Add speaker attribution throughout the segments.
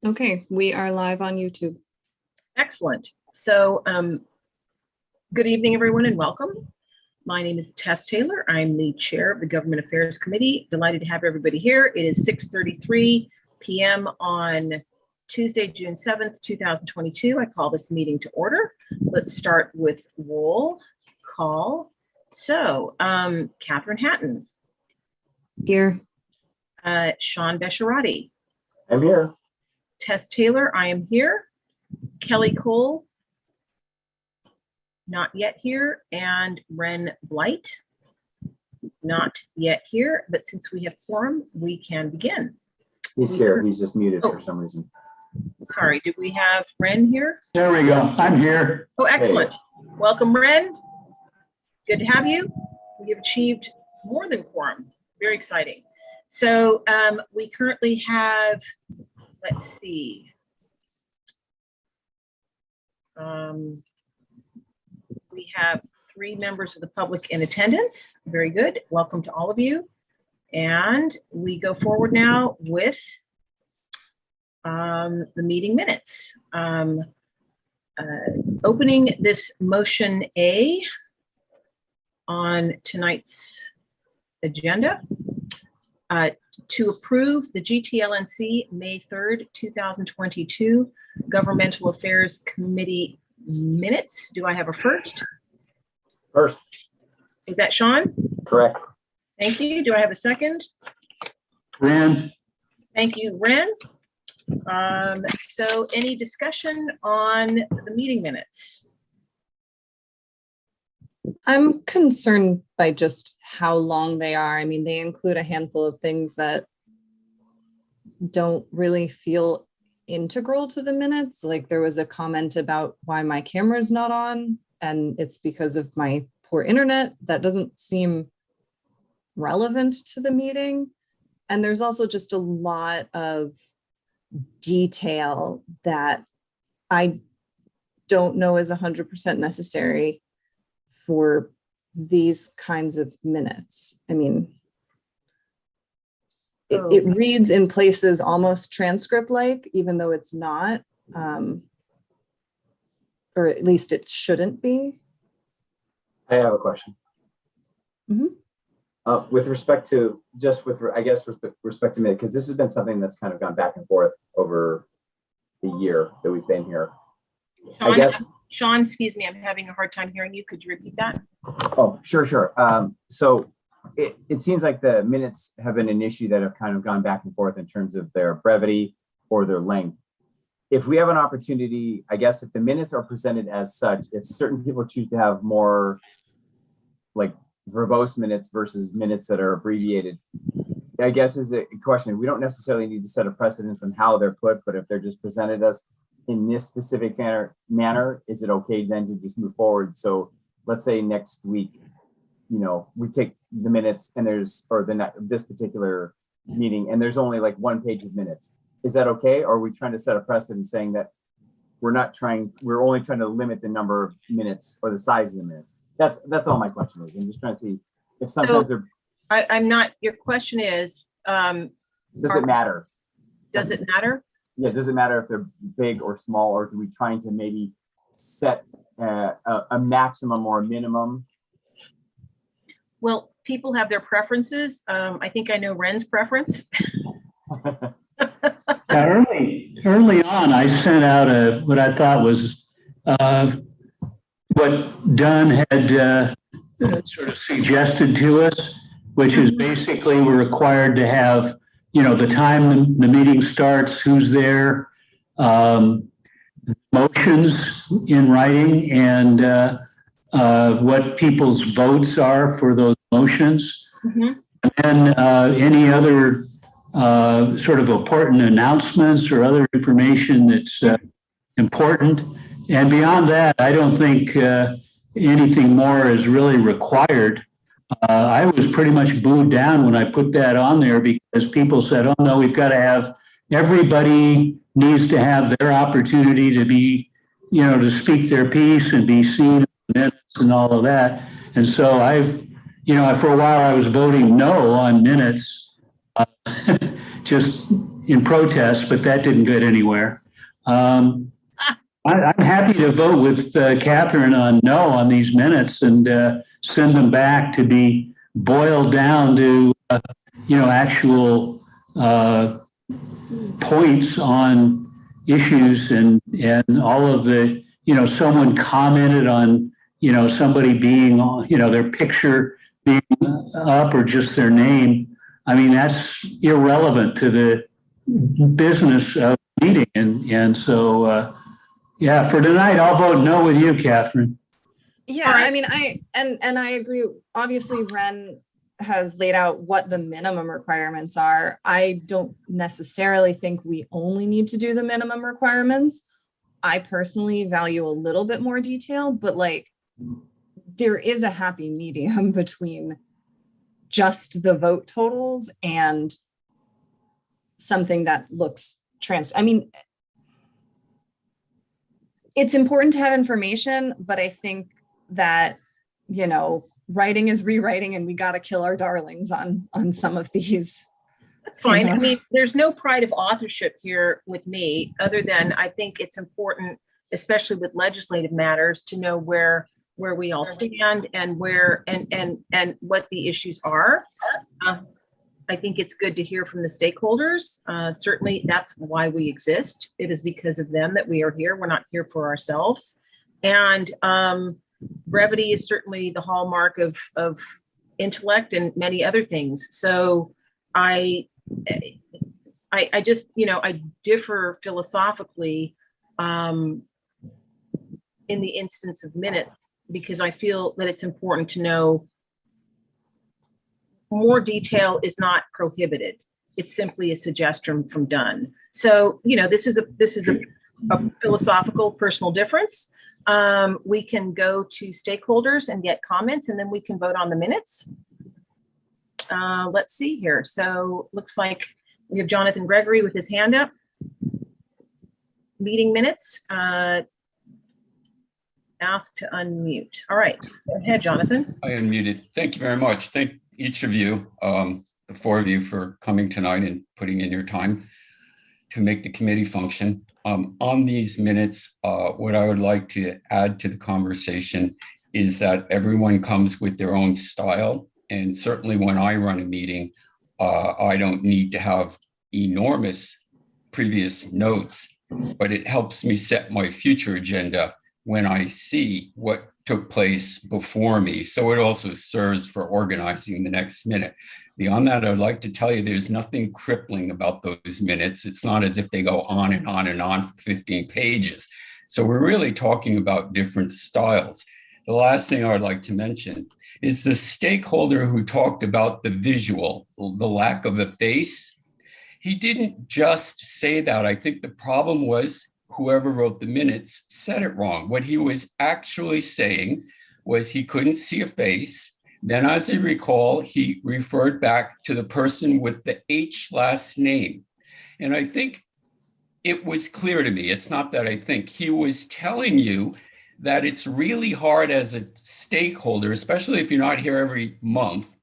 Speaker 1: Okay, we are live on YouTube.
Speaker 2: Excellent. So good evening, everyone, and welcome. My name is Tess Taylor. I'm the chair of the Government Affairs Committee. Delighted to have everybody here. It is 6:33 p.m. on Tuesday, June 7th, 2022. I call this meeting to order. Let's start with roll call. So Catherine Hatton.
Speaker 1: Here.
Speaker 2: Sean Besharati.
Speaker 3: I'm here.
Speaker 2: Tess Taylor, I am here. Kelly Cole, not yet here. And Ren Blight, not yet here. But since we have quorum, we can begin.
Speaker 3: He's here. He's just muted for some reason.
Speaker 2: Sorry, did we have Ren here?
Speaker 4: There we go. I'm here.
Speaker 2: Oh, excellent. Hey. Welcome, Ren. Good to have you. We have achieved more than quorum. Very exciting. So we currently have, let's see. We have 3 members of the public in attendance. Very good. Welcome to all of you. And we go forward now with the meeting minutes. Opening this motion A on tonight's agenda. To approve the GTLNC May 3rd, 2022 Governmental Affairs Committee minutes. Do I have a first?
Speaker 3: First.
Speaker 2: Is that Sean?
Speaker 3: Correct.
Speaker 2: Thank you. Do I have a second?
Speaker 4: Ren.
Speaker 2: Thank you, Ren. So any discussion on the meeting minutes?
Speaker 1: I'm concerned by just how long they are. I mean, they include a handful of things that don't really feel integral to the minutes. Like there was a comment about why my camera's not on, and it's because of my poor internet. That doesn't seem relevant to the meeting. And there's also just a lot of detail that I don't know is 100% necessary for these kinds of minutes. I mean, it reads in places almost transcript-like, even though it's not, or at least it shouldn't be.
Speaker 3: I have a question.
Speaker 1: Mm-hmm.
Speaker 3: With respect to, I guess with respect to me, because this has been something that's kind of gone back and forth over the year that we've been here.
Speaker 2: Sean,
Speaker 3: I guess.
Speaker 2: Sean, excuse me, I'm having a hard time hearing you. Could you repeat that?
Speaker 3: Oh, sure. So it seems like the minutes have been an issue that have kind of gone back and forth in terms of their brevity or their length. If we have an opportunity, I guess if the minutes are presented as such, if certain people choose to have more like verbose minutes versus minutes that are abbreviated, I guess is a question. We don't necessarily need to set a precedence on how they're put, but if they're just presented as in this specific manner, is it okay then to just move forward? So let's say next week, we take the minutes and this particular meeting and there's only like 1 page of minutes. Is that okay? Or are we trying to set a precedent saying that we're only trying to limit the number of minutes or the size of the minutes? That's all my question is. I'm just trying to see if sometimes
Speaker 2: I'm not, your question is,
Speaker 3: does it matter?
Speaker 2: Does it matter?
Speaker 3: Yeah, does it matter if they're big or small, or do we trying to maybe set a maximum or a minimum?
Speaker 2: Well, people have their preferences. I think I know Ren's preference.
Speaker 4: Early on, I sent out what I thought was what Dunn had sort of suggested to us, which is basically we're required to have the time the meeting starts, who's there, motions in writing, and what people's votes are for those motions.
Speaker 2: Mm-hmm.
Speaker 4: And any other sort of important announcements or other information that's important. And beyond that, I don't think anything more is really required. I was pretty much booed down when I put that on there because people said, oh no, we've got to have, everybody needs to have their opportunity to be, to speak their piece and be seen and all of that. And so for a while I was voting no on minutes, just, in protest, but that didn't get anywhere. I'm happy to vote with Catherine on no on these minutes and send them back to be boiled down to, actual points on issues and all of the, someone commented on, somebody being, their picture being up or just their name. I mean, that's irrelevant to the business of the meeting. And so, yeah, for tonight, I'll vote no with you, Catherine.
Speaker 1: Yeah, I mean, I agree. Obviously, Ren has laid out what the minimum requirements are. I don't necessarily think we only need to do the minimum requirements. I personally value a little bit more detail, but like there is a happy medium between just the vote totals and something that looks I mean, it's important to have information, but I think that, writing is rewriting and we got to kill our darlings on some of these.
Speaker 2: That's fine. I mean, there's no pride of authorship here with me, other than I think it's important, especially with legislative matters, to know where we all stand and where and what the issues are. I think it's good to hear from the stakeholders. Certainly, that's why we exist. It is because of them that we are here. We're not here for ourselves. And brevity is certainly the hallmark of intellect and many other things. So I just, I differ philosophically in the instance of minutes, because I feel that it's important to know more detail is not prohibited. It's simply a suggestion from done. So, this is a philosophical personal difference. We can go to stakeholders and get comments, and then we can vote on the minutes. Let's see here. So looks like we have Jonathan Gregory with his hand up. Meeting minutes. Ask to unmute. All right, go ahead, Jonathan.
Speaker 5: I unmuted. Thank you very much. Thank each of you, the four of you, for coming tonight and putting in your time to make the committee function. On these minutes, what I would like to add to the conversation is that everyone comes with their own style. And certainly when I run a meeting, I don't need to have enormous previous notes, but it helps me set my future agenda when I see what took place before me. So it also serves for organizing the next minute. Beyond that, I'd like to tell you there's nothing crippling about those minutes. It's not as if they go on and on and on for 15 pages. So we're really talking about different styles. The last thing I would like to mention is the stakeholder who talked about the visual, the lack of a face. He didn't just say that. I think the problem was whoever wrote the minutes said it wrong. What he was actually saying was he couldn't see a face. Then, as I recall, he referred back to the person with the H last name. And I think it was clear to me, it's not that I think, he was telling you that it's really hard as a stakeholder, especially if you're not here every month,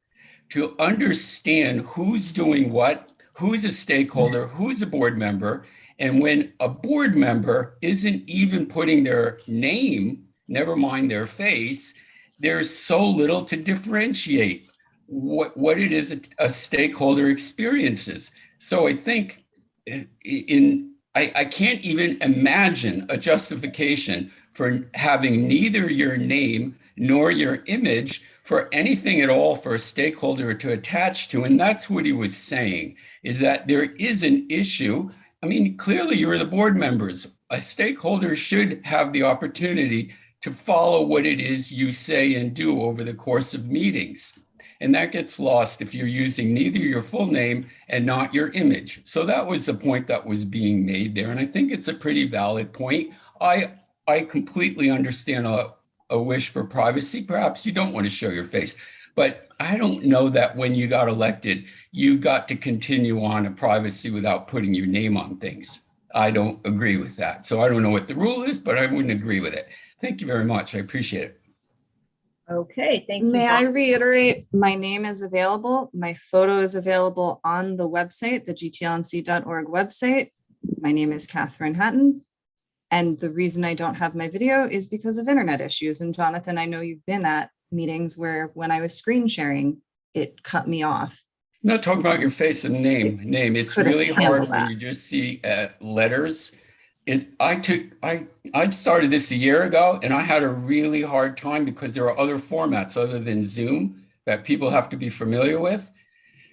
Speaker 5: to understand who's doing what, who's a stakeholder, who's a board member. And when a board member isn't even putting their name, never mind their face, there's so little to differentiate what it is a stakeholder experiences. So I think I can't even imagine a justification for having neither your name nor your image for anything at all for a stakeholder to attach to. And that's what he was saying, is that there is an issue. I mean, clearly you're the board members. A stakeholder should have the opportunity to follow what it is you say and do over the course of meetings. And that gets lost if you're using neither your full name and not your image. So that was the point that was being made there. And I think it's a pretty valid point. I completely understand a wish for privacy. Perhaps you don't want to show your face, but I don't know that when you got elected, you got to continue on a privacy without putting your name on things. I don't agree with that. So I don't know what the rule is, but I wouldn't agree with it. Thank you very much. I appreciate it.
Speaker 2: Okay, thank you.
Speaker 1: May I reiterate, my name is available. My photo is available on the website, the gtlnc.org website. My name is Catherine Hatton. And the reason I don't have my video is because of internet issues. And Jonathan, I know you've been at meetings where when I was screen sharing, it cut me off.
Speaker 5: I'm not talking about your face and name. It's
Speaker 1: Couldn't
Speaker 5: really
Speaker 1: handle
Speaker 5: hard when
Speaker 1: that.
Speaker 5: you just see letters. I started this a year ago, and I had a really hard time because there are other formats other than Zoom that people have to be familiar with.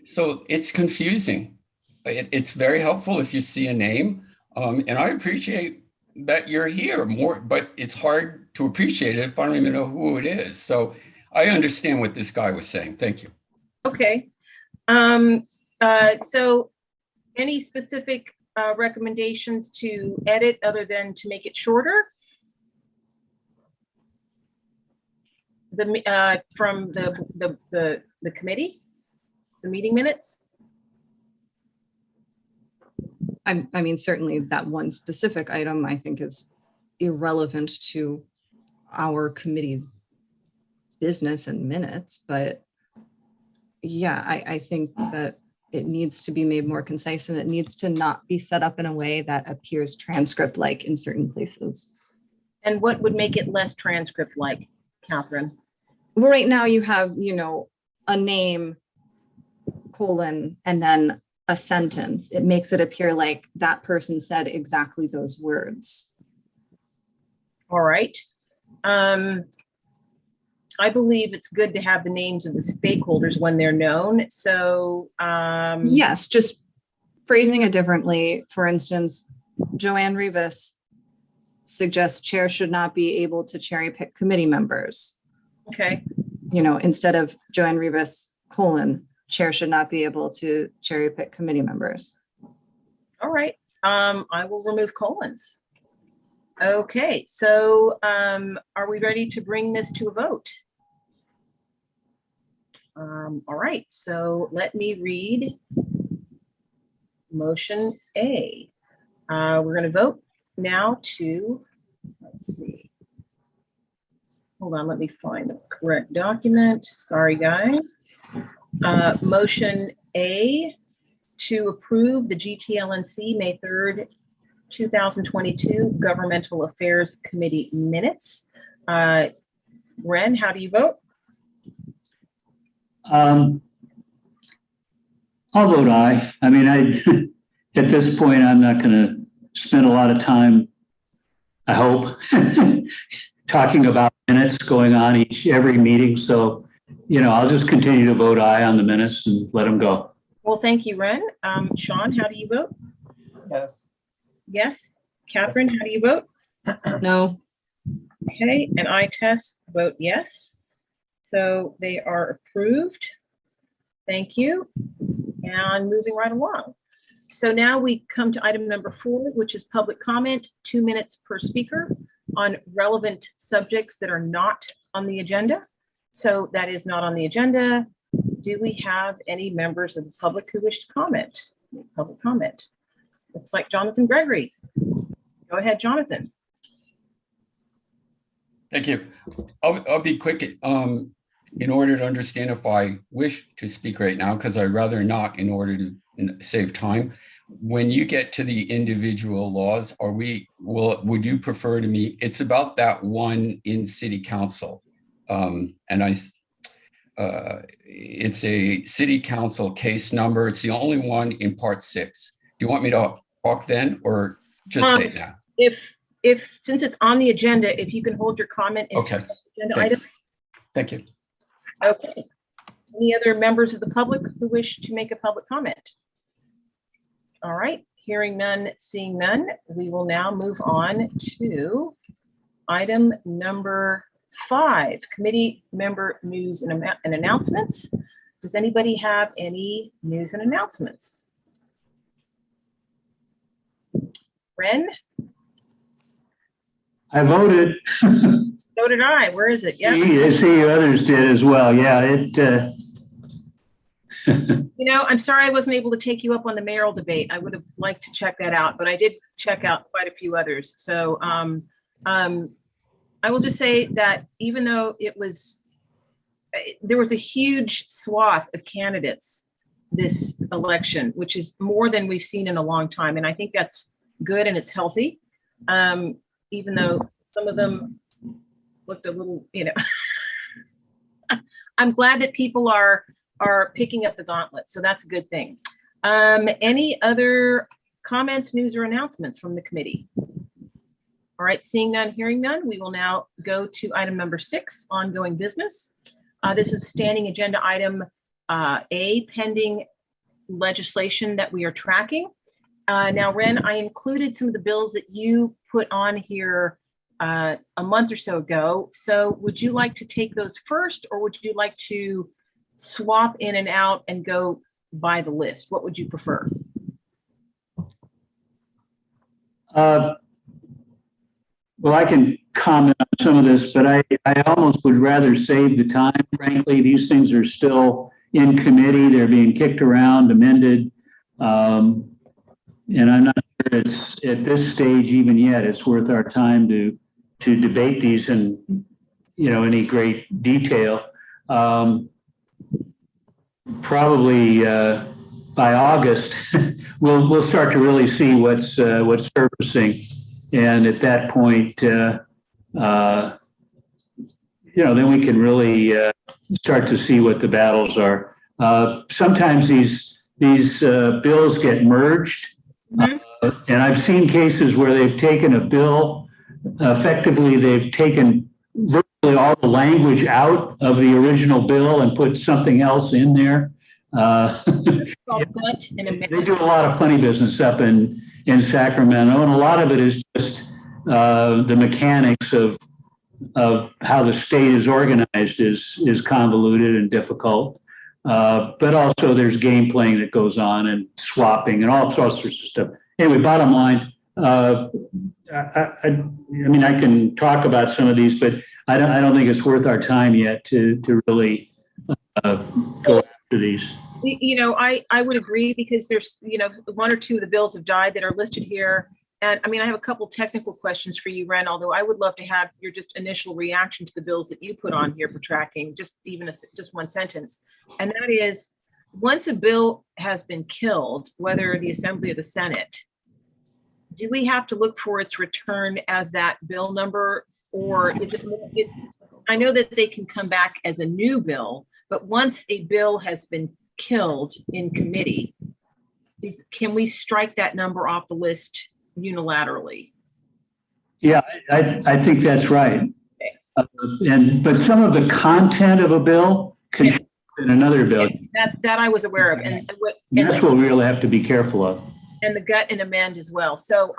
Speaker 5: So it's confusing. It's very helpful if you see a name, and I appreciate that you're here more, but it's hard to appreciate it if I don't even know who it is. So I understand what this guy was saying. Thank you.
Speaker 2: Okay. So any specific recommendations to edit other than to make it shorter? From the committee, the meeting minutes?
Speaker 1: I mean, certainly that one specific item I think is irrelevant to our committee's business and minutes, but yeah, I think that it needs to be made more concise and it needs to not be set up in a way that appears transcript-like in certain places.
Speaker 2: And what would make it less transcript-like, Catherine?
Speaker 1: Well, right now you have, you know, a name, colon, and then a sentence. It makes it appear like that person said exactly those words.
Speaker 2: All right. I believe it's good to have the names of the stakeholders when they're known. So
Speaker 1: yes, just phrasing it differently. For instance, Joanne Rivas suggests chair should not be able to cherry pick committee members.
Speaker 2: okay.
Speaker 1: You know, instead of Joanne Rivas, colon, chair should not be able to cherry pick committee members.
Speaker 2: All right. I will remove colons. Okay, so are we ready to bring this to a vote? All right, so let me read motion A. We're going to vote now to, let's see. Hold on, let me find the correct document. Sorry, guys. Motion A to approve the GTLNC May 3rd, 2022 Governmental Affairs Committee minutes. Ren, how do you vote?
Speaker 4: I'll vote aye. I mean, at this point, I'm not going to spend a lot of time, I hope, talking about minutes going on every meeting. So, you know, I'll just continue to vote aye on the minutes and let them go.
Speaker 2: Well, thank you, Ren. Sean, how do you vote?
Speaker 3: Yes.
Speaker 2: Yes. Catherine, how do you vote?
Speaker 1: No.
Speaker 2: Okay, and I vote yes. So they are approved. Thank you. And moving right along. So now we come to item number 4, which is public comment, 2 minutes per speaker on relevant subjects that are not on the agenda. So that is not on the agenda. Do we have any members of the public who wish to comment? Public comment. Looks like Jonathan Gregory. Go ahead, Jonathan.
Speaker 5: Thank you. I'll be quick. In order to understand if I wish to speak right now, because I'd rather not in order to save time. When you get to the individual laws, would you prefer to me? It's about that one in city council. It's a city council case number. It's the only one in part 6. Do you want me to talk then or just say it now?
Speaker 2: If since it's on the agenda, if you can hold your comment into
Speaker 5: Okay.
Speaker 2: the agenda
Speaker 5: Thanks.
Speaker 2: item.
Speaker 5: Thank you.
Speaker 2: Okay. Any other members of the public who wish to make a public comment? All right, hearing none, seeing none, we will now move on to item number 5, committee member news and announcements. Does anybody have any news and announcements? Ren?
Speaker 4: I voted.
Speaker 2: So did I. Where is it? Yeah.
Speaker 4: I see others did as well. Yeah,
Speaker 2: You know, I'm sorry I wasn't able to take you up on the mayoral debate. I would have liked to check that out, but I did check out quite a few others. So I will just say that even though it was there was a huge swath of candidates this election, which is more than we've seen in a long time. And I think that's good and it's healthy. Even though some of them looked a little, I'm glad that people are picking up the gauntlet. So that's a good thing. Any other comments, news, or announcements from the committee? All right, seeing none, hearing none, we will now go to item number 6, ongoing business. This is standing agenda item A, pending legislation that we are tracking. Now, Ren, I included some of the bills that you put on here a month or so ago. So would you like to take those first, or would you like to swap in and out and go by the list? What would you prefer?
Speaker 4: Well, I can comment on some of this, but I almost would rather save the time. Frankly, these things are still in committee. They're being kicked around, amended. And I'm not sure it's at this stage even yet, it's worth our time to debate these in, any great detail. Probably by August, we'll start to really see what's surfacing. And at that point, then we can really start to see what the battles are. Sometimes these bills get merged, and I've seen cases where they've taken a bill. Effectively, they've taken virtually all the language out of the original bill and put something else in there. They do a lot of funny business up in Sacramento, and a lot of it is just the mechanics of how the state is organized is convoluted and difficult. But also there's game playing that goes on and swapping and all sorts of stuff. Anyway, bottom line, I mean, I can talk about some of these, but I don't think it's worth our time yet to really go after these.
Speaker 2: I would agree, because there's, 1 or 2 of the bills have died that are listed here. And I mean, I have a couple technical questions for you, Ren, although I would love to have your just initial reaction to the bills that you put on here for tracking, just one sentence. And that is, once a bill has been killed, whether the Assembly or the Senate, do we have to look for its return as that bill number? Or is it, I know that they can come back as a new bill, but once a bill has been killed in committee, can we strike that number off the list unilaterally?
Speaker 4: Yeah, I think that's right. But some of the content of a bill can show up in another bill.
Speaker 2: That I was aware of, and
Speaker 4: that's what we really have to be careful of.
Speaker 2: And the gut and amend as well. So,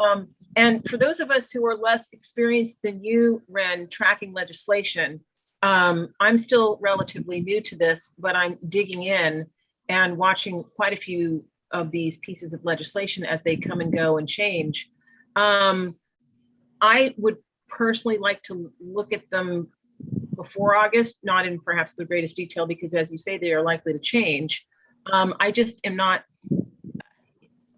Speaker 2: and for those of us who are less experienced than you, Ren, tracking legislation, I'm still relatively new to this, but I'm digging in and watching quite a few of these pieces of legislation as they come and go and change. I would personally like to look at them before August, not in perhaps the greatest detail, because as you say, they are likely to change. I just am not,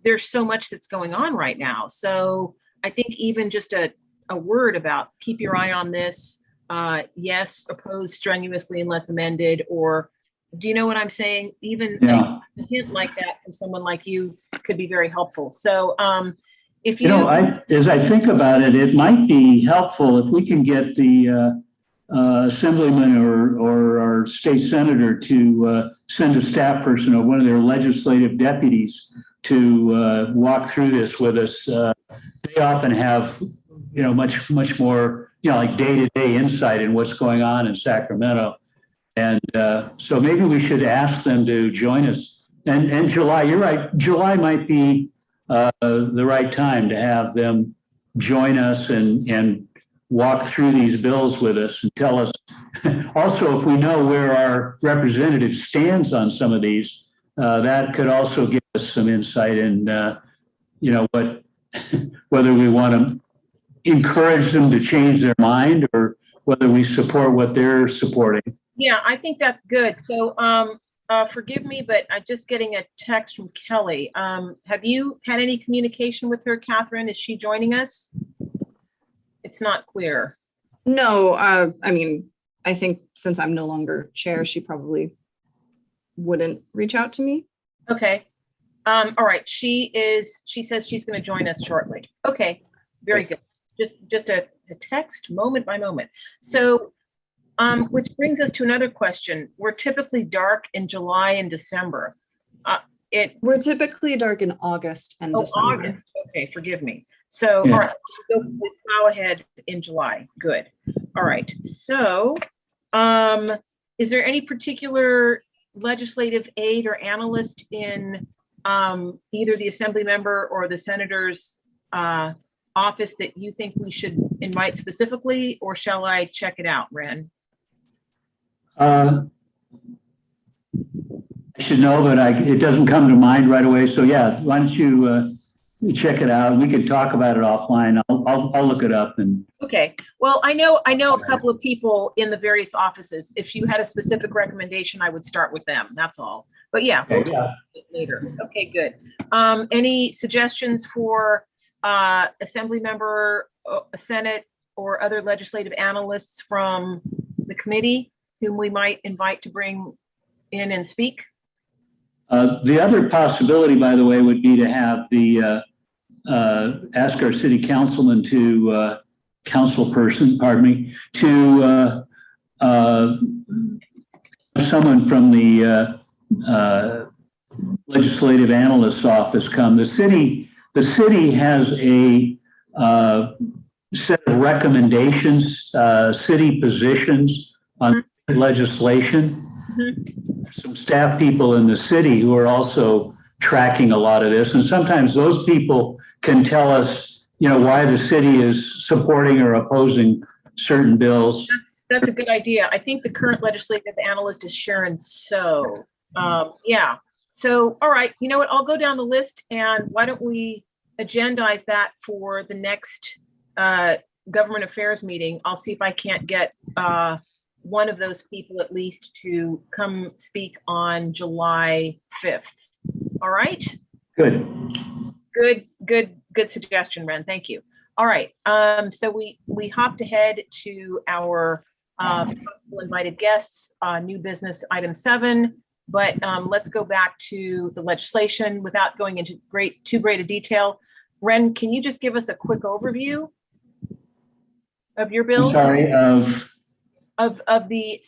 Speaker 2: there's so much that's going on right now. So I think even just a word about keep your eye on this, yes, oppose strenuously unless amended, or do you know what I'm saying? Even a hint like that from someone like you could be very helpful. So if
Speaker 4: as I think about it, it might be helpful if we can get the assemblyman or our state senator to send a staff person or one of their legislative deputies to walk through this with us. They often have, much more, like day-to-day insight in what's going on in Sacramento. And so maybe we should ask them to join us. And July, you're right, July might be the right time to have them join us and walk through these bills with us and tell us. Also, if we know where our representative stands on some of these, that could also give us some insight in, whether we want to encourage them to change their mind or whether we support what they're supporting.
Speaker 2: Yeah, I think that's good. So forgive me, but I'm just getting a text from Kelly. Have you had any communication with her, Catherine? Is she joining us? It's not clear.
Speaker 1: No, I mean, I think since I'm no longer chair, she probably wouldn't reach out to me.
Speaker 2: Okay. All right. She says she's going to join us shortly. Okay. Very good. Just a text moment by moment. So, which brings us to another question. We're typically dark in July and December.
Speaker 1: We're typically dark in August and December.
Speaker 2: August. Okay. Forgive me. So,
Speaker 4: Yeah.
Speaker 2: all right. We'll plow ahead in July. Good. All right. So, is there any particular legislative aide or analyst in either the assembly member or the senator's office that you think we should invite specifically, or shall I check it out, Ren?
Speaker 4: I should know, but it doesn't come to mind right away. So yeah, why don't you check it out? We could talk about it offline. I'll look it up and.
Speaker 2: Okay. Well, I know a couple of people in the various offices. If you had a specific recommendation, I would start with them. That's all. But yeah, we'll talk about it later. Okay, good. Any suggestions for assembly member, Senate, or other legislative analysts from the committee whom we might invite to bring in and speak?
Speaker 4: The other possibility, by the way, would be to have the ask our city councilman to councilperson, pardon me, to someone from the legislative analyst's office come. The city has a set of recommendations, city positions on legislation. Some staff people in the city who are also tracking a lot of this. And sometimes those people can tell us, why the city is supporting or opposing certain bills.
Speaker 2: That's a good idea. I think the current legislative analyst is Sharon. So, yeah. So, all right. You know what? I'll go down the list, and why don't we agendize that for the next government affairs meeting? I'll see if I can't get one of those people at least to come speak on July 5th. All right. Good suggestion, Ren. Thank you. All right. So we hopped ahead to our possible invited guests, new business item 7, but let's go back to the legislation without going into too great a detail. Ren, can you just give us a quick overview of your bill?
Speaker 4: Sorry,
Speaker 2: of the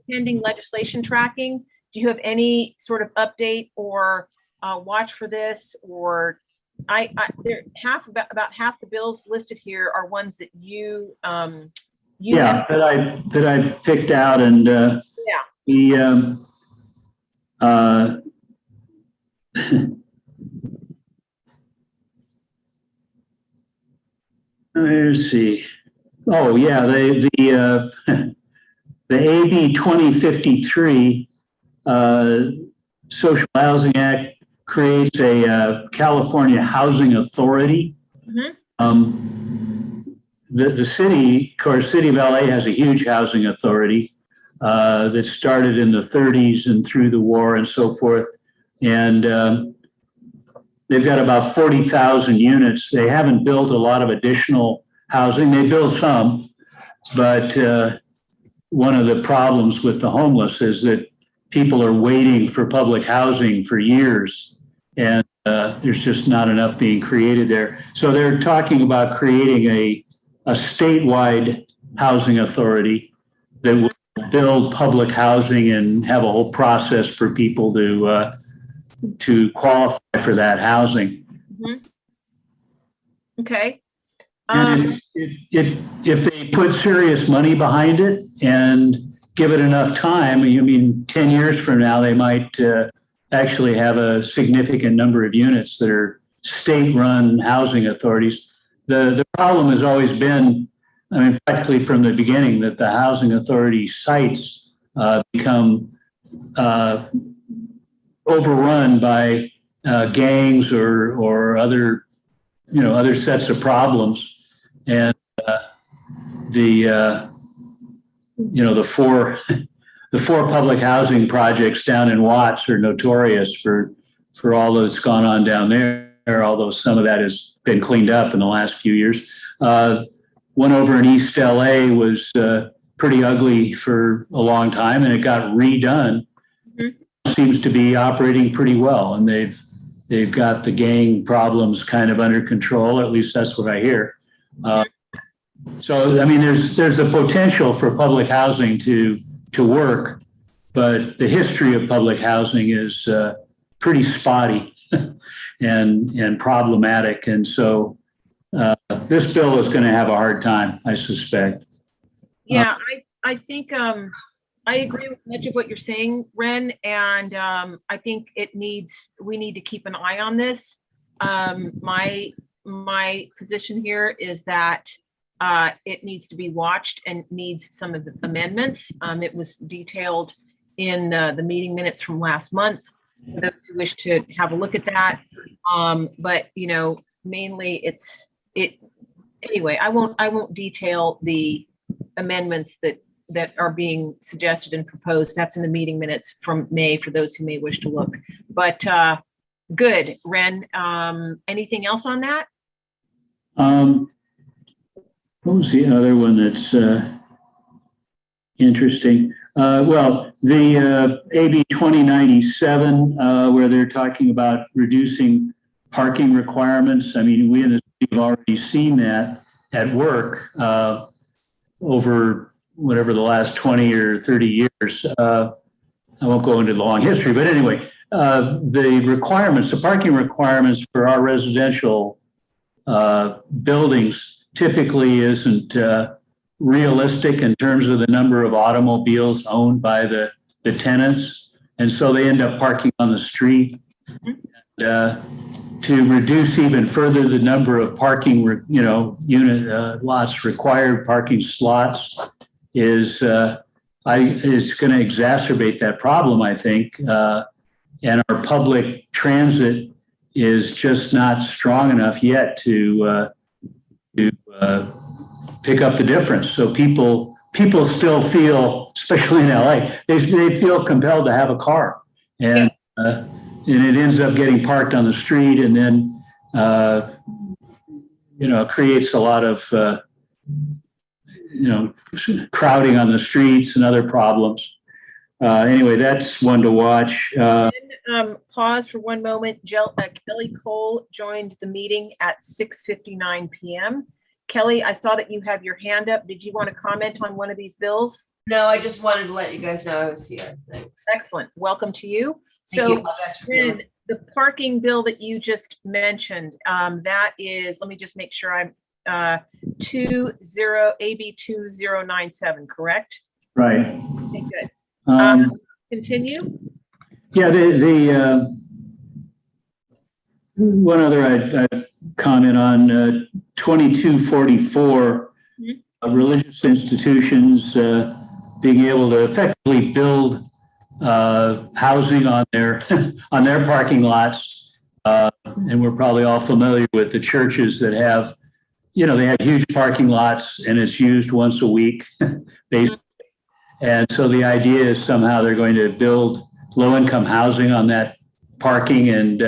Speaker 2: pending legislation tracking. Do you have any sort of update or watch for this? Or about half the bills listed here are ones that you
Speaker 4: that I picked out, and let's see. Oh yeah, the AB 2053 Social Housing Act creates a California Housing Authority. The city, of course, City of LA has a huge housing authority that started in the 30s and through the war and so forth. And they've got about 40,000 units. They haven't built a lot of additional housing. They built some, but one of the problems with the homeless is that people are waiting for public housing for years, and there's just not enough being created there. So they're talking about creating a statewide housing authority that will build public housing and have a whole process for people to qualify for that housing.
Speaker 2: Okay.
Speaker 4: And if they put serious money behind it and give it enough time, 10 years from now, they might actually have a significant number of units that are state-run housing authorities. The problem has always been, practically from the beginning, that the housing authority sites become overrun by gangs or other sets of problems. And the four public housing projects down in Watts are notorious for all that's gone on down there, although some of that has been cleaned up in the last few years. One over in East LA was pretty ugly for a long time, and it got redone. Seems to be operating pretty well, and they've got the gang problems kind of under control. At least that's what I hear. So I mean, there's a potential for public housing to work, but the history of public housing is pretty spotty and problematic, and so this bill is going to have a hard time, I suspect.
Speaker 2: Yeah, I think I agree with much of what you're saying, Ren, and I think we need to keep an eye on this. My position here is that it needs to be watched and needs some of the amendments. It was detailed in the meeting minutes from last month, for those who wish to have a look at that. But you know, mainly anyway, I won't detail the amendments that are being suggested and proposed. That's in the meeting minutes from May for those who may wish to look. But good, Ren. Anything else on that?
Speaker 4: What was the other one that's interesting? Well, the AB 2097, where they're talking about reducing parking requirements. I mean, we in the city have already seen that at work over whatever the last 20 or 30 years. I won't go into the long history, but anyway, the parking requirements for our residential buildings typically isn't realistic in terms of the number of automobiles owned by the tenants. And so they end up parking on the street. To reduce even further the number of parking, lots, required parking slots is going to exacerbate that problem, I think. And our public transit is just not strong enough yet to pick up the difference. So people still feel, especially in LA, they feel compelled to have a car, and it ends up getting parked on the street, and then it creates a lot of crowding on the streets and other problems. Anyway, that's one to watch.
Speaker 2: Pause for one moment. Kelly Cole joined the meeting at 6:59 p.m. Kelly, I saw that you have your hand up. Did you want to comment on one of these bills?
Speaker 6: No, I just wanted to let you guys know I was here. Thanks.
Speaker 2: Excellent. Welcome to you.
Speaker 6: Thank you.
Speaker 2: Then the parking bill that you just mentioned, that is, let me just make sure I'm AB 2097, correct?
Speaker 4: Right.
Speaker 2: Okay, good. Continue.
Speaker 4: Yeah, the one other I'd comment on 2244, religious institutions being able to effectively build housing on their parking lots, and we're probably all familiar with the churches that have, they have huge parking lots and it's used once a week, basically. And so the idea is somehow they're going to build low-income housing on that parking, and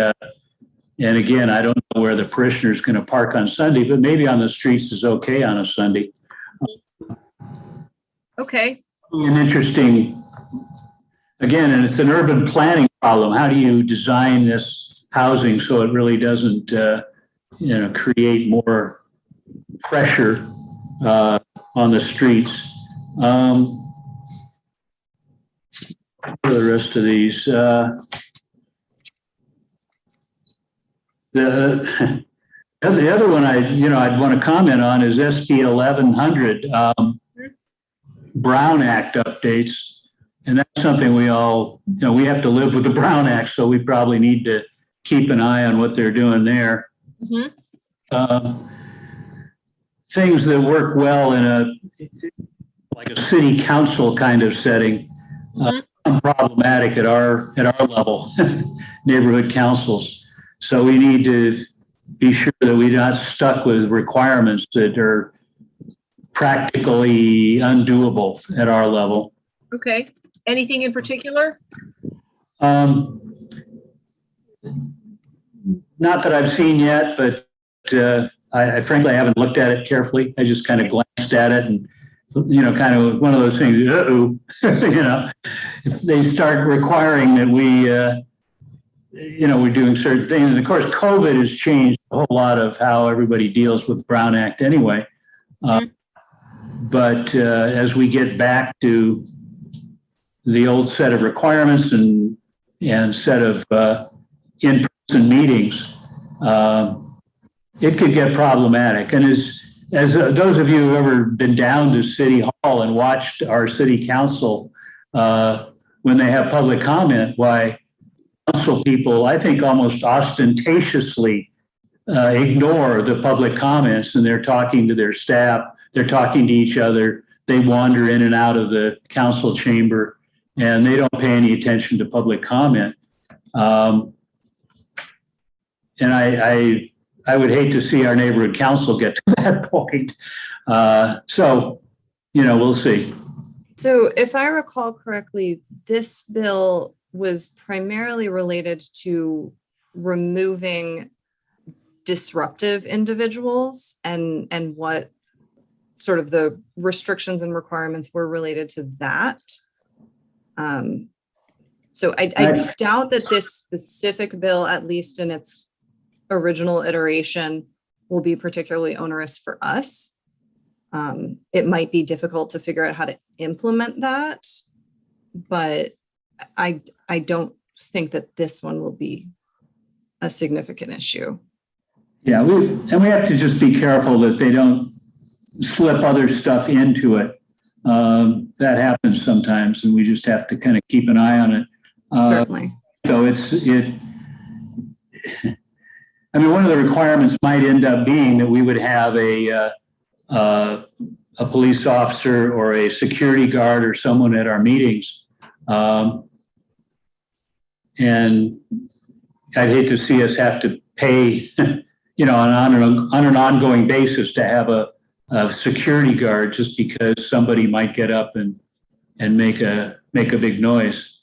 Speaker 4: again, I don't know where the parishioner is going to park on Sunday, but maybe on the streets is okay on a Sunday.
Speaker 2: Okay.
Speaker 4: An interesting, again, and it's an urban planning problem. How do you design this housing so it really doesn't, create more pressure on the streets? For the rest of these, the other one I'd want to comment on is SB 1100 Brown Act updates, and that's something we all, we have to live with the Brown Act, so we probably need to keep an eye on what they're doing there. Things that work well in a city council kind of setting, problematic at our level, neighborhood councils. So we need to be sure that we're not stuck with requirements that are practically undoable at our level.
Speaker 2: Okay. Anything in particular?
Speaker 4: Not that I've seen yet, but I frankly haven't looked at it carefully. I just kind of glanced at it, and kind of one of those things, if they start requiring that we're doing certain things. And of course, COVID has changed a whole lot of how everybody deals with the Brown Act anyway. But as we get back to the old set of requirements and set of in-person meetings, it could get problematic. And as those of you who have ever been down to City Hall and watched our city council when they have public comment, why council people, I think, almost ostentatiously ignore the public comments, and they're talking to their staff, they're talking to each other, they wander in and out of the council chamber, and they don't pay any attention to public comment. And I would hate to see our neighborhood council get to that point. So, we'll see.
Speaker 1: So if I recall correctly, this bill was primarily related to removing disruptive individuals and what sort of the restrictions and requirements were related to that. So I doubt that this specific bill, at least in its original iteration, will be particularly onerous for us. It might be difficult to figure out how to implement that, but I don't think that this one will be a significant issue.
Speaker 4: Yeah, we have to just be careful that they don't slip other stuff into it. That happens sometimes, and we just have to kind of keep an eye on it.
Speaker 1: Certainly.
Speaker 4: So one of the requirements might end up being that we would have a police officer or a security guard or someone at our meetings. And I'd hate to see us have to pay, on an ongoing basis to have a security guard just because somebody might get up and make a big noise.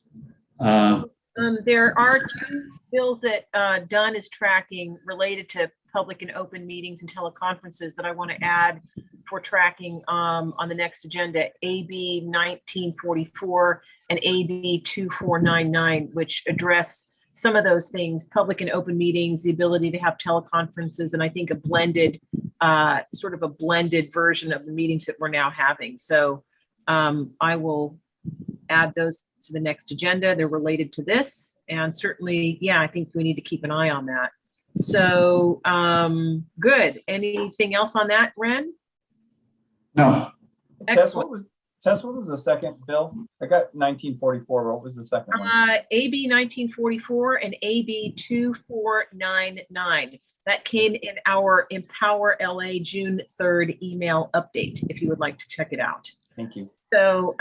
Speaker 2: There are two bills that Dunn is tracking related to public and open meetings and teleconferences that I want to add for tracking on the next agenda, AB 1944 and AB 2499, which address some of those things, public and open meetings, the ability to have teleconferences, and I think a blended version of the meetings that we're now having. So I will add those to the next agenda. They're related to this, and certainly, I think we need to keep an eye on that. So good. Anything else on that, Ren?
Speaker 4: No.
Speaker 3: Tess, what was the second bill? I got 1944. What was the second one?
Speaker 2: AB 1944 and AB 2499. That came in our Empower LA June 3rd email update, if you would like to check it out.
Speaker 3: Thank you.
Speaker 2: So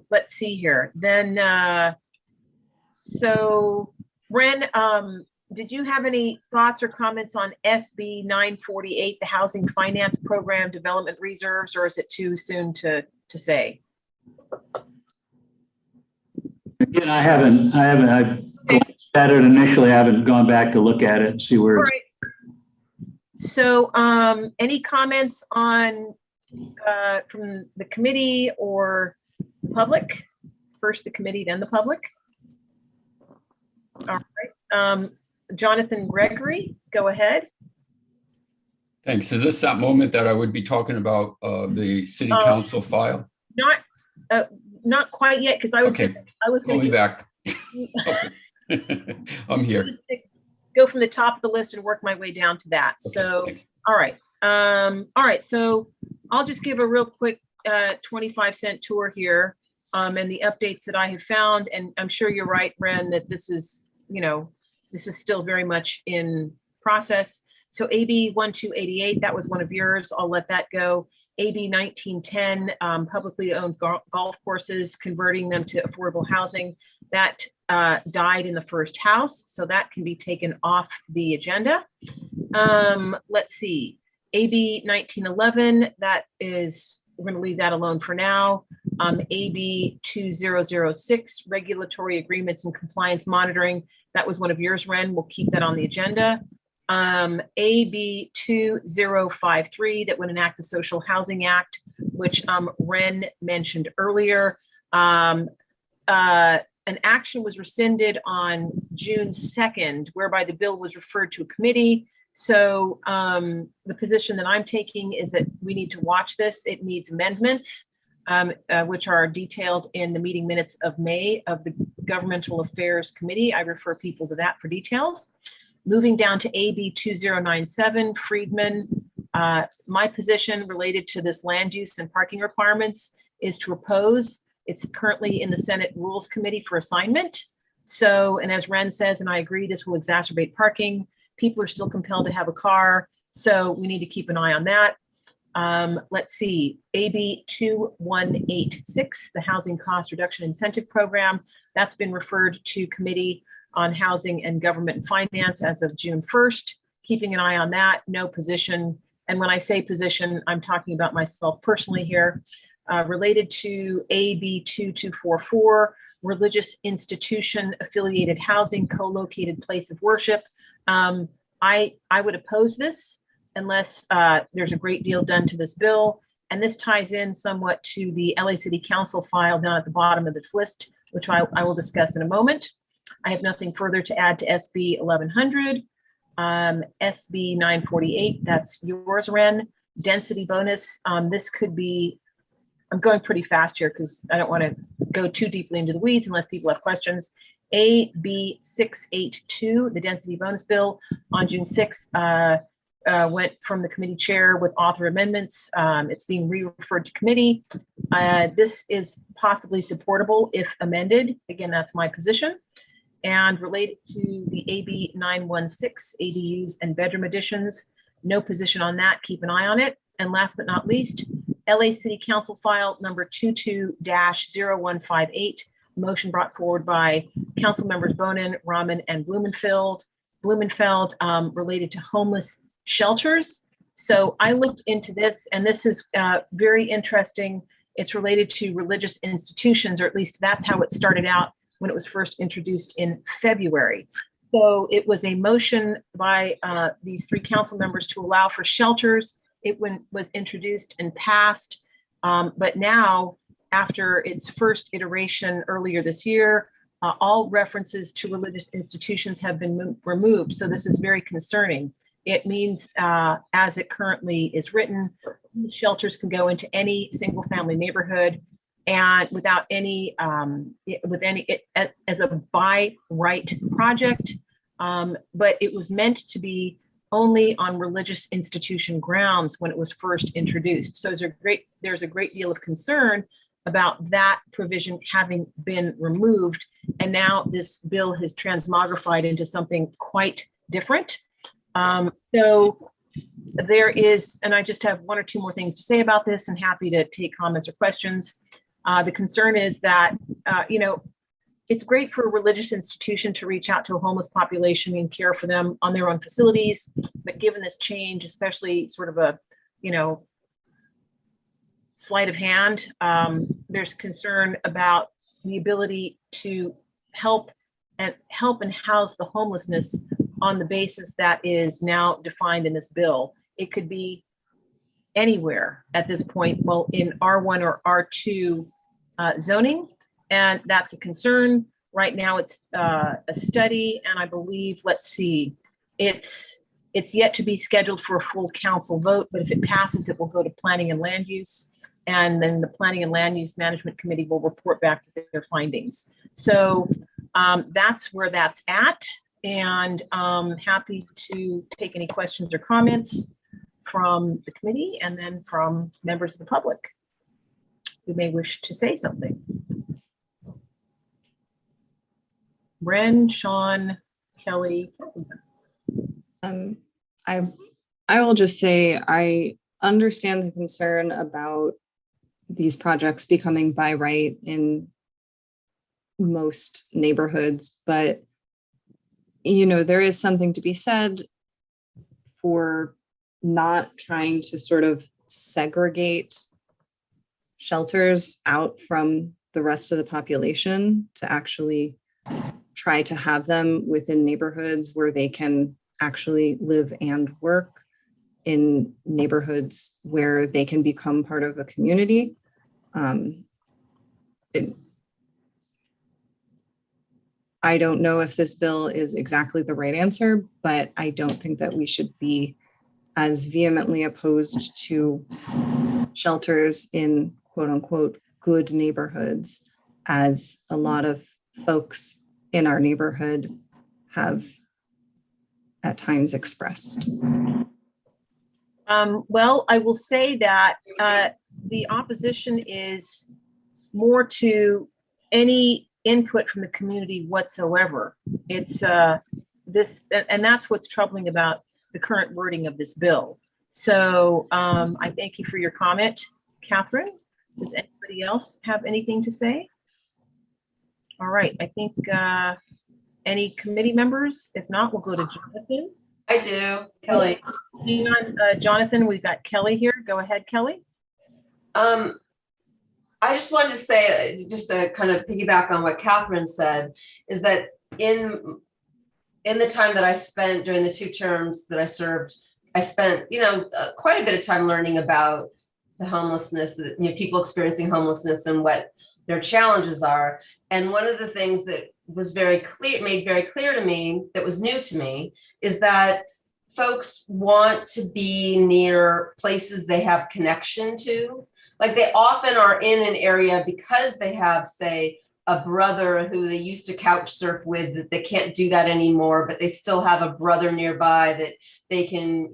Speaker 2: let's see here. Then, so Ren, did you have any thoughts or comments on SB 948, the Housing Finance Program Development Reserves, or is it too soon to say?
Speaker 4: Again, I've looked at it initially. I haven't gone back to look at it and see where.
Speaker 2: All right. So any comments on from the committee or the public? First the committee, then the public. All right. Jonathan Gregory, go ahead.
Speaker 5: Thanks. Is this that moment that I would be talking about the city council file?
Speaker 2: Not quite yet, because I was
Speaker 5: okay.
Speaker 2: I was going to
Speaker 5: be back. I'm here.
Speaker 2: Go from the top of the list and work my way down to that. Okay, so, thanks. All right. All right. So I'll just give a real quick 25-cent tour here and the updates that I have found. And I'm sure you're right, Ren, that this is, this is still very much in process. So AB 1288, that was one of yours. I'll let that go. AB 1910, publicly owned golf courses, converting them to affordable housing. That died in the first house, so that can be taken off the agenda. Let's see. AB 1911, that is, we're going to leave that alone for now. AB 2006, regulatory agreements and compliance monitoring. That was one of yours, Ren. We'll keep that on the agenda. AB 2053 that would enact the Social Housing Act, which Ren mentioned earlier. An action was rescinded on June 2nd, whereby the bill was referred to a committee. So the position that I'm taking is that we need to watch this. It needs amendments, which are detailed in the meeting minutes of May of the Governmental Affairs Committee. I refer people to that for details. Moving down to AB 2097, Friedman. My position related to this land use and parking requirements is to oppose. It's currently in the Senate Rules Committee for assignment. So, and as Ren says, and I agree, this will exacerbate parking. People are still compelled to have a car. So we need to keep an eye on that. Let's see, AB 2186, the Housing Cost Reduction Incentive Program. That's been referred to Committee on Housing and Government and Finance as of June 1st. Keeping an eye on that, no position. And when I say position, I'm talking about myself personally here. Related to AB 2244, religious institution affiliated housing, co-located place of worship. I would oppose this unless there's a great deal done to this bill. And this ties in somewhat to the LA City Council file down at the bottom of this list, which I will discuss in a moment. I have nothing further to add to SB 1100. SB 948, that's yours, Ren. Density bonus, this could be, I'm going pretty fast here because I don't want to go too deeply into the weeds unless people have questions. AB 682, the density bonus bill on June 6th, went from the committee chair with author amendments. It's being re-referred to committee. This is possibly supportable if amended. Again, that's my position. And related to the AB 916, ADUs and bedroom additions, no position on that, keep an eye on it. And last but not least, LA City Council file number 22-0158, motion brought forward by council members Bonin, Rahman, and Blumenfeld, related to homeless shelters. So I looked into this, and this is very interesting. It's related to religious institutions, or at least that's how it started out when it was first introduced in February. So it was a motion by these three council members to allow for shelters. It was introduced and passed, but now after its first iteration earlier this year, all references to religious institutions have been removed. So this is very concerning. It means, as it currently is written, shelters can go into any single family neighborhood and without any, as a by right project, but it was meant to be only on religious institution grounds when it was first introduced. So there's a great deal of concern about that provision having been removed. And now this bill has transmogrified into something quite different. So there is, and I just have one or two more things to say about this and happy to take comments or questions. The concern is that, it's great for a religious institution to reach out to a homeless population and care for them on their own facilities. But given this change, especially sort of a, sleight of hand, there's concern about the ability to help and house the homelessness on the basis that is now defined in this bill. It could be anywhere at this point, well, in R1 or R2 zoning, and that's a concern. Right now it's a study, and I believe, let's see, it's yet to be scheduled for a full council vote, but if it passes, it will go to planning and land use. And then the Planning and Land Use Management Committee will report back their findings. So that's where that's at. And I'm happy to take any questions or comments from the committee and then from members of the public who may wish to say something. Ren, Sean, Kelly.
Speaker 1: I will just say I understand the concern about these projects becoming by right in most neighborhoods, but there is something to be said for not trying to sort of segregate shelters out from the rest of the population, to actually try to have them within neighborhoods where they can actually live and work in neighborhoods where they can become part of a community. I don't know if this bill is exactly the right answer, but I don't think that we should be as vehemently opposed to shelters in quote unquote good neighborhoods as a lot of folks in our neighborhood have at times expressed.
Speaker 2: Well, I will say that the opposition is more to any input from the community whatsoever. It's this, and that's what's troubling about the current wording of this bill. So I thank you for your comment, Catherine. Does anybody else have anything to say? All right, I think any committee members? If not, we'll go to Jonathan.
Speaker 6: I do, Kelly.
Speaker 2: Hang on, Jonathan, we've got Kelly here. Go ahead, Kelly.
Speaker 6: I just wanted to say, just to kind of piggyback on what Catherine said, is that in the time that I spent during the 2 terms that I served, I spent, quite a bit of time learning about the homelessness, people experiencing homelessness and what their challenges are. And one of the things that was made very clear to me, that was new to me, is that folks want to be near places they have connection to. Like, they often are in an area because they have, say, a brother who they used to couch surf with, that they can't do that anymore, but they still have a brother nearby that they can,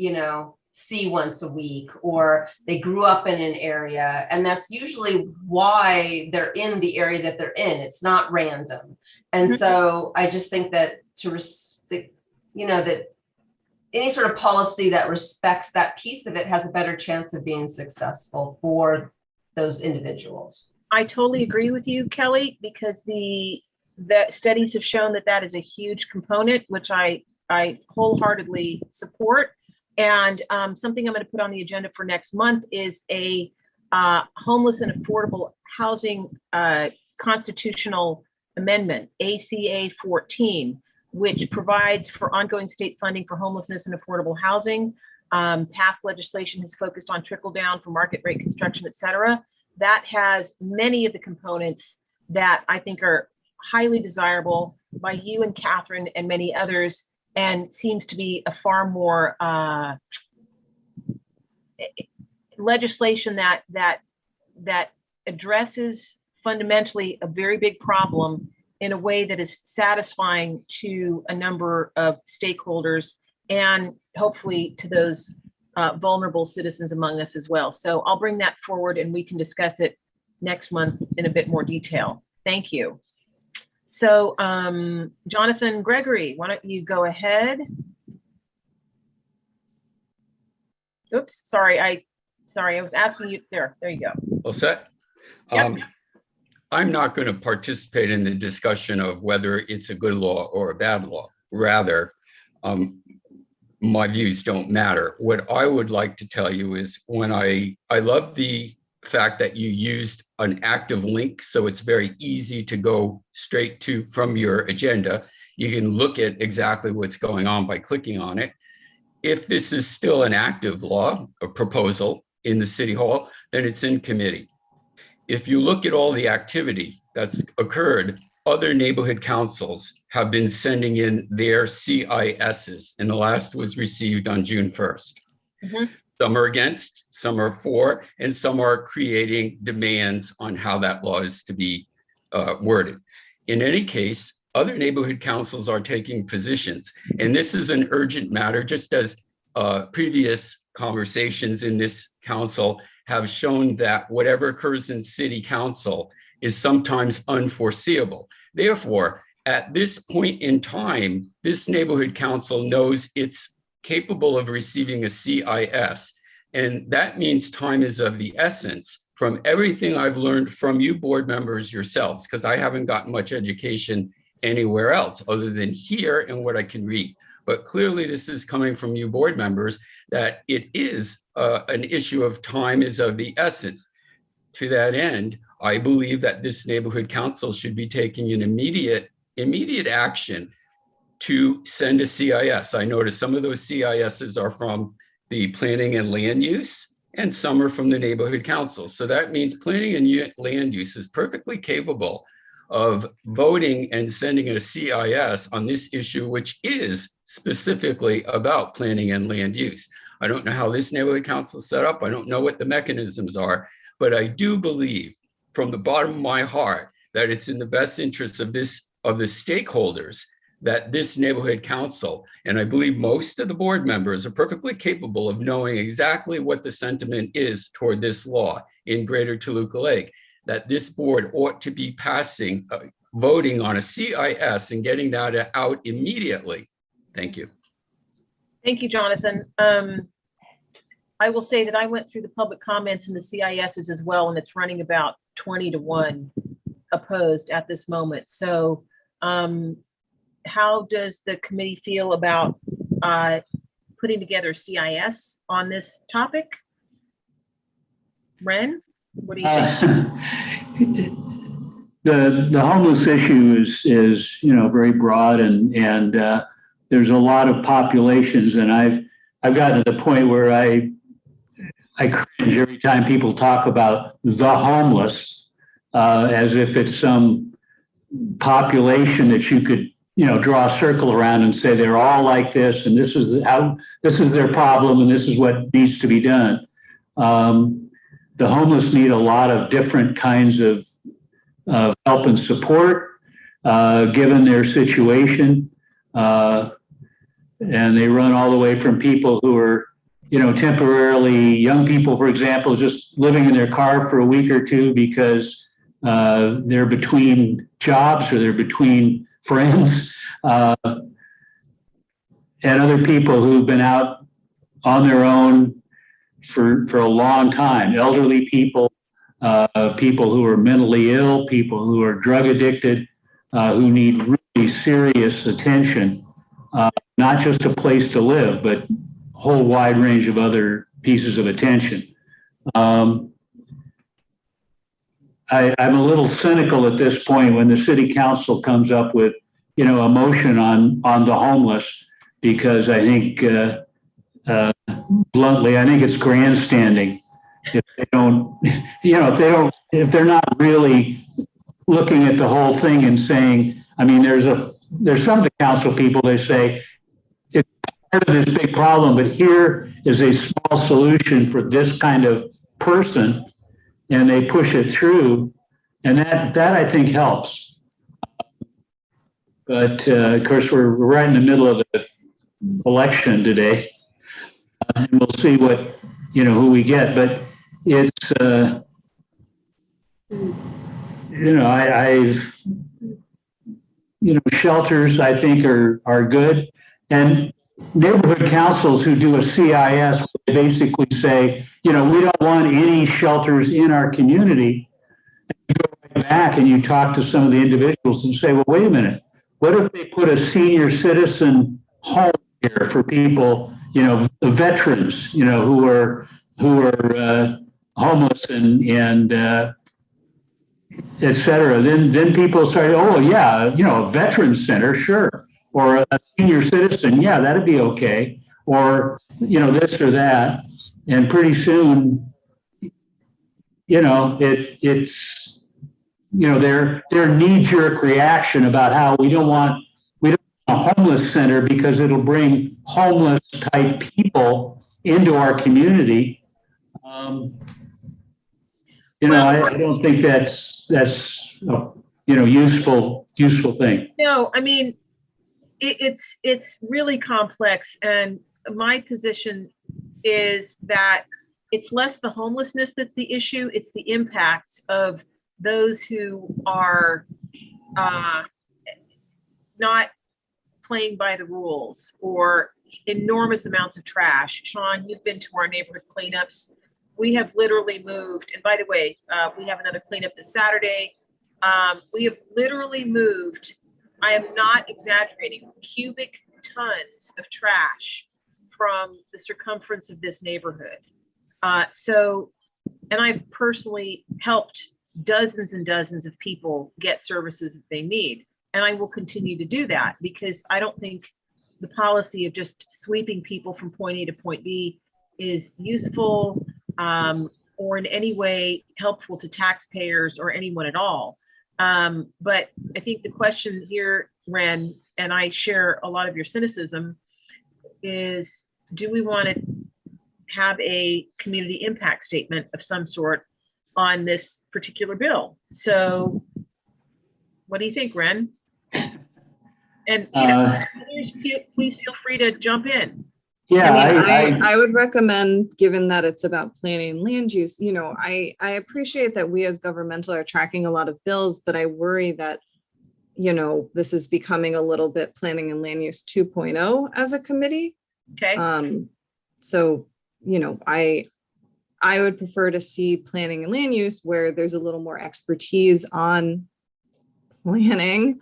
Speaker 6: see once a week, or they grew up in an area. And that's usually why they're in the area that they're in. It's not random. And so I just think that that any sort of policy that respects that piece of it has a better chance of being successful for those individuals.
Speaker 2: I totally agree with you, Kelly, because the studies have shown that is a huge component, which I wholeheartedly support. And something I'm going to put on the agenda for next month is a homeless and affordable housing constitutional amendment, ACA 14, which provides for ongoing state funding for homelessness and affordable housing. Past legislation has focused on trickle down for market rate construction, et cetera. That has many of the components that I think are highly desirable by you and Catherine and many others, and seems to be a far more legislation that addresses fundamentally a very big problem in a way that is satisfying to a number of stakeholders, and hopefully to those vulnerable citizens among us as well. So I'll bring that forward and we can discuss it next month in a bit more detail. Thank you. So Jonathan Gregory, why don't you go ahead? Oops, sorry, I was asking you, there you go.
Speaker 5: All set?
Speaker 2: Yep.
Speaker 5: I'm not going to participate in the discussion of whether it's a good law or a bad law. Rather, my views don't matter. What I would like to tell you is, when I love the fact that you used an active link, so it's very easy to go straight to from your agenda. You can look at exactly what's going on by clicking on it. If this is still an active law or proposal in the City Hall, then it's in committee. If you look at all the activity that's occurred, other neighborhood councils have been sending in their CISs, and the last was received on June 1st. Mm-hmm. Some are against, some are for, and some are creating demands on how that law is to be worded. In any case, other neighborhood councils are taking positions, and this is an urgent matter, just as previous conversations in this council have shown that whatever occurs in city council is sometimes unforeseeable. Therefore, at this point in time, this neighborhood council knows it's capable of receiving a CIS. And that means time is of the essence. From everything I've learned from you board members yourselves, because I haven't gotten much education anywhere else other than here and what I can read. But clearly this is coming from you board members, that it is an issue of time is of the essence. To that end, I believe that this neighborhood council should be taking an immediate action to send a CIS. I noticed some of those CISs are from the planning and land use, and some are from the neighborhood council. So that means planning and land use is perfectly capable of voting and sending a CIS on this issue, which is specifically about planning and land use. I don't know how this neighborhood council is set up. I don't know what the mechanisms are, but I do believe from the bottom of my heart that it's in the best interest of the stakeholders that this neighborhood council, and I believe most of the board members, are perfectly capable of knowing exactly what the sentiment is toward this law in Greater Toluca Lake, that this board ought to be passing, voting on a CIS and getting that out immediately. Thank you.
Speaker 2: Thank you, Jonathan. I will say that I went through the public comments and the CISs as well, and it's running about 20-1 opposed at this moment. So how does the committee feel about putting together CIS on this topic? Ren, what do you think?
Speaker 4: The homeless issue is very broad, and there's a lot of populations, and I've gotten to the point where I cringe every time people talk about the homeless as if it's some population that you could draw a circle around and say they're all like this, and this is their problem, and this is what needs to be done. The homeless need a lot of different kinds of help and support given their situation. And they run all the way from people who are, temporarily, young people, for example, just living in their car for a week or two because they're between jobs or they're between friends, and other people who've been out on their own for a long time, elderly people, people who are mentally ill, people who are drug addicted, who need really serious attention, not just a place to live, but a whole wide range of other pieces of attention. I'm a little cynical at this point when the city council comes up with, a motion on the homeless, because I think, bluntly, I think it's grandstanding if they don't, if they're not really looking at the whole thing and saying, there's some of the council people, they say it's part of this big problem, but here is a small solution for this kind of person, and they push it through, and that I think helps. But of course, we're right in the middle of the election today, and we'll see what who we get. But it's shelters I think are good, and neighborhood councils who do a CIS basically say, we don't want any shelters in our community. And you go right back and you talk to some of the individuals and say, well, wait a minute, what if they put a senior citizen home here for people, veterans, who are homeless and et cetera? Then people start, oh yeah, a veterans center, sure. Or a senior citizen, yeah, that'd be okay. Or, this or that. And pretty soon, it's their knee-jerk reaction about how we don't want a homeless center because it'll bring homeless type people into our community. I don't think that's useful thing.
Speaker 2: No, it's really complex, and my position is that it's less the homelessness that's the issue, it's the impacts of those who are not playing by the rules, or enormous amounts of trash. Sean, you've been to our neighborhood cleanups. We have literally moved, and by the way, we have another cleanup this Saturday. We have literally moved, I am not exaggerating, cubic tons of trash from the circumference of this neighborhood. And I've personally helped dozens and dozens of people get services that they need. And I will continue to do that because I don't think the policy of just sweeping people from point A to point B is useful or in any way helpful to taxpayers or anyone at all. But I think the question here, Ren, and I share a lot of your cynicism, is do we want to have a community impact statement of some sort on this particular bill? So what do you think, Ren? And please feel free to jump in.
Speaker 4: Yeah,
Speaker 1: I would recommend, given that it's about planning and land use, I appreciate that we as governmental are tracking a lot of bills, but I worry that, this is becoming a little bit planning and land use 2.0 as a committee.
Speaker 2: Okay.
Speaker 1: So, I would prefer to see planning and land use where there's a little more expertise on planning,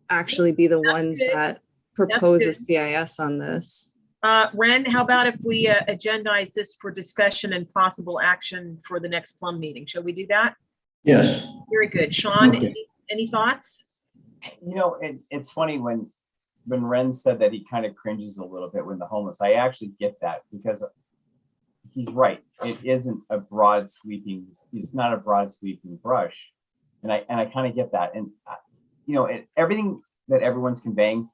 Speaker 1: actually be the ones that propose a CIS on this.
Speaker 2: Ren, how about if we agendize this for discussion and possible action for the next plum meeting? Shall we do that?
Speaker 4: Yes.
Speaker 2: Very good. Sean,
Speaker 4: Okay.
Speaker 2: any thoughts?
Speaker 3: It's funny when Ren said that he kind of cringes a little bit when the homeless. I actually get that because he's right. It isn't a broad sweeping. It's not a broad sweeping brush, and I kind of get that. And everything that everyone's conveying,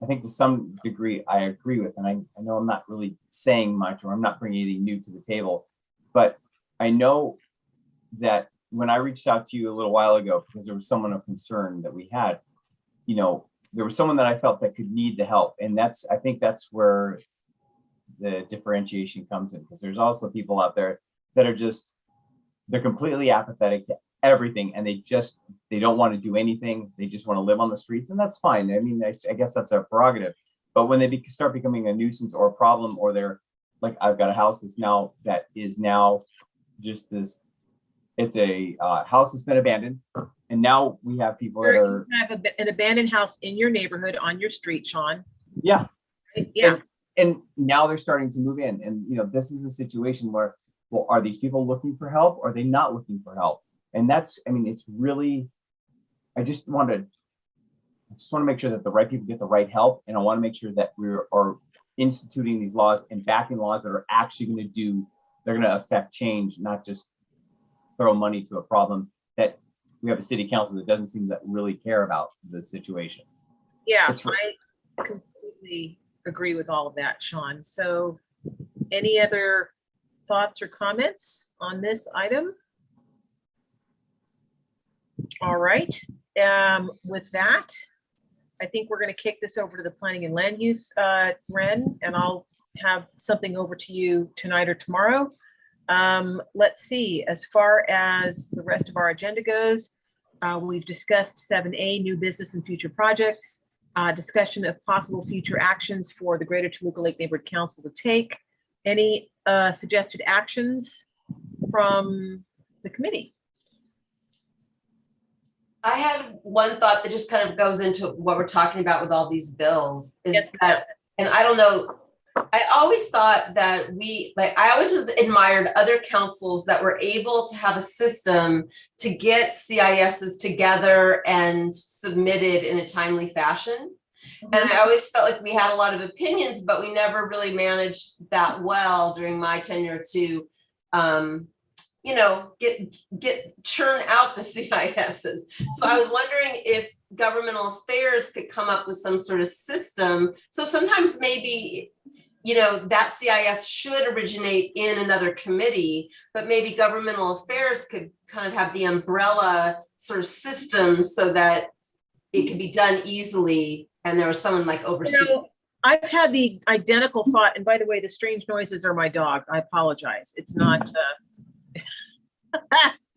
Speaker 3: I think to some degree I agree with, and I know I'm not really saying much or I'm not bringing anything new to the table, but I know that when I reached out to you a little while ago because there was someone of concern that we had, there was someone that I felt that could need the help, and I think that's where the differentiation comes in, because there's also people out there that are they're completely apathetic to everything, and they don't want to do anything. They just want to live on the streets, and that's fine. I mean, I guess that's our prerogative. But when they start becoming a nuisance or a problem, or they're like, I've got a house that is now just this. It's a house that's been abandoned, and now we have people that are.
Speaker 2: You have an abandoned house in your neighborhood on your street, Sean.
Speaker 3: Yeah.
Speaker 2: Right? Yeah.
Speaker 3: And now they're starting to move in, and this is a situation where, well, are these people looking for help? Or are they not looking for help? And it's really, I just want to make sure that the right people get the right help. And I want to make sure that we are instituting these laws and backing laws that are actually they're going to affect change, not just throw money to a problem that we have a city council that doesn't seem to really care about the situation.
Speaker 2: Yeah, I completely agree with all of that, Sean. So any other thoughts or comments on this item? All right. With that, I think we're going to kick this over to the planning and land use, Ren, and I'll have something over to you tonight or tomorrow. Let's see, as far as the rest of our agenda goes, we've discussed 7A, new business and future projects, discussion of possible future actions for the Greater Toluca Lake Neighborhood Council to take. Any suggested actions from the committee?
Speaker 6: I had one thought that just kind of goes into what we're talking about with all these bills is
Speaker 2: Yes.
Speaker 6: that, and I don't know, I always thought that I always admired other councils that were able to have a system to get CISs together and submitted in a timely fashion.
Speaker 2: Mm-hmm.
Speaker 6: And I always felt like we had a lot of opinions, but we never really managed that well during my tenure to, churn out the CISs. So I was wondering if governmental affairs could come up with some sort of system. So sometimes maybe, that CIS should originate in another committee, but maybe governmental affairs could kind of have the umbrella sort of system so that it could be done easily. And there was someone like overseeing.
Speaker 2: I've had the identical thought. And by the way, the strange noises are my dog. I apologize. It's not.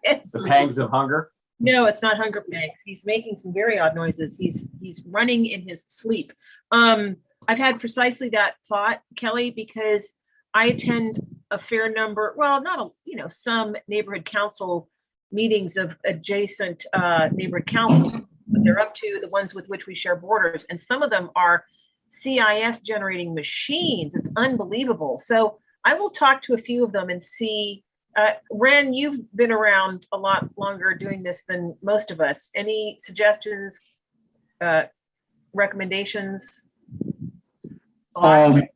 Speaker 2: It's
Speaker 3: the pangs of hunger.
Speaker 2: No, it's not hunger pangs. He's making some very odd noises. He's running in his sleep. I've had precisely that thought, Kelly, because I attend a fair number, some neighborhood council meetings of adjacent neighborhood councils. But they're up to the ones with which we share borders, and some of them are CIS generating machines. It's unbelievable. So I will talk to a few of them and see Ren, you've been around a lot longer doing this than most of us. Any suggestions, recommendations?
Speaker 4: I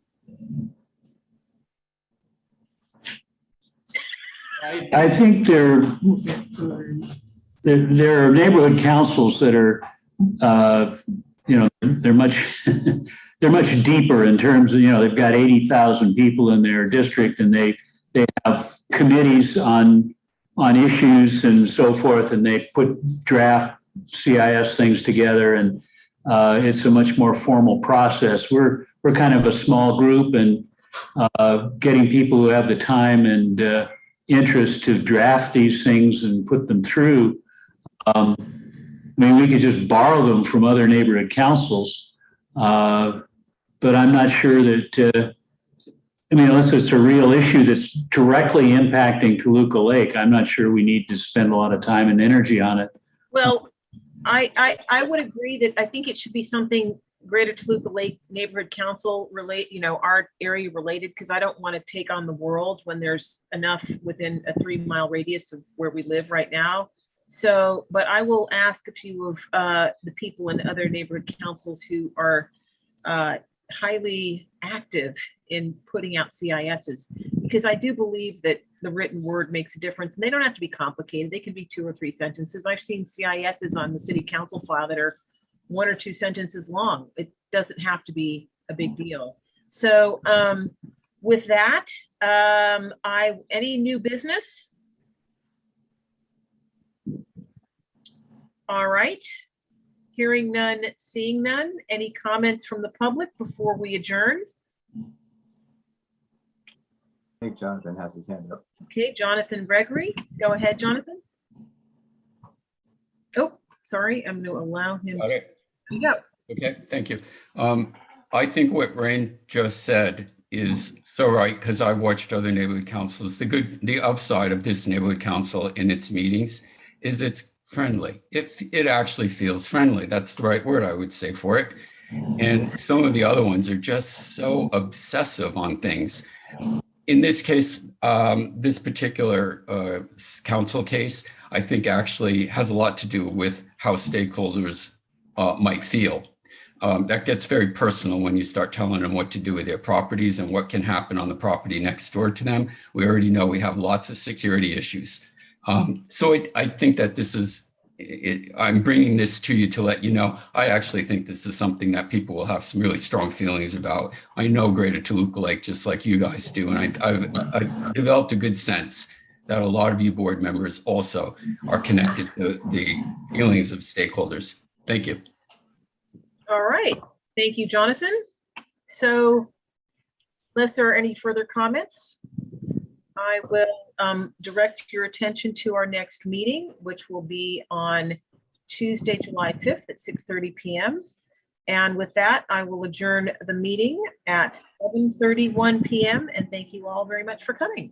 Speaker 4: think there are neighborhood councils that are, they're much they're much deeper in terms of, they've got 80,000 people in their district, and they have committees on issues and so forth, and they put draft CIS things together, and it's a much more formal process. We're kind of a small group, and getting people who have the time and interest to draft these things and put them through. We could just borrow them from other neighborhood councils, but I'm not sure that, unless it's a real issue that's directly impacting Toluca Lake, I'm not sure we need to spend a lot of time and energy on it.
Speaker 2: Well, I would agree that I think it should be something Greater Toluca Lake Neighborhood Council our area related, because I don't want to take on the world when there's enough within a 3-mile radius of where we live right now. So, but I will ask a few of the people in other neighborhood councils who are highly active in putting out CISs, because I do believe that the written word makes a difference, and they don't have to be complicated. They can be 2 or 3 sentences. I've seen CISs on the city council file that are 1 or 2 sentences long. It doesn't have to be a big deal. So with that, any new business? All right. Hearing none, seeing none. Any comments from the public before we adjourn?
Speaker 3: I think Jonathan has his hand up.
Speaker 2: Okay, Jonathan Gregory. Go ahead, Jonathan. Oh, sorry. I'm going to allow him to go.
Speaker 5: Okay, thank you. I think what Rain just said is so right, because I've watched other neighborhood councils. The upside of this neighborhood council in its meetings is it's friendly. It actually feels friendly. That's the right word I would say for it. And some of the other ones are just so obsessive on things. In this case, this particular council case, I think actually has a lot to do with how stakeholders might feel. That gets very personal when you start telling them what to do with their properties and what can happen on the property next door to them. We already know we have lots of security issues. So I think that this is, I'm bringing this to you to let you know, I actually think this is something that people will have some really strong feelings about. I know Greater Toluca Lake just like you guys do, and I've developed a good sense that a lot of you board members also are connected to the feelings of stakeholders. Thank you.
Speaker 2: All right. Thank you, Jonathan. So unless there are any further comments, I will direct your attention to our next meeting, which will be on Tuesday, July 5th at 6:30 p.m. And with that, I will adjourn the meeting at 7:31 p.m. And thank you all very much for coming.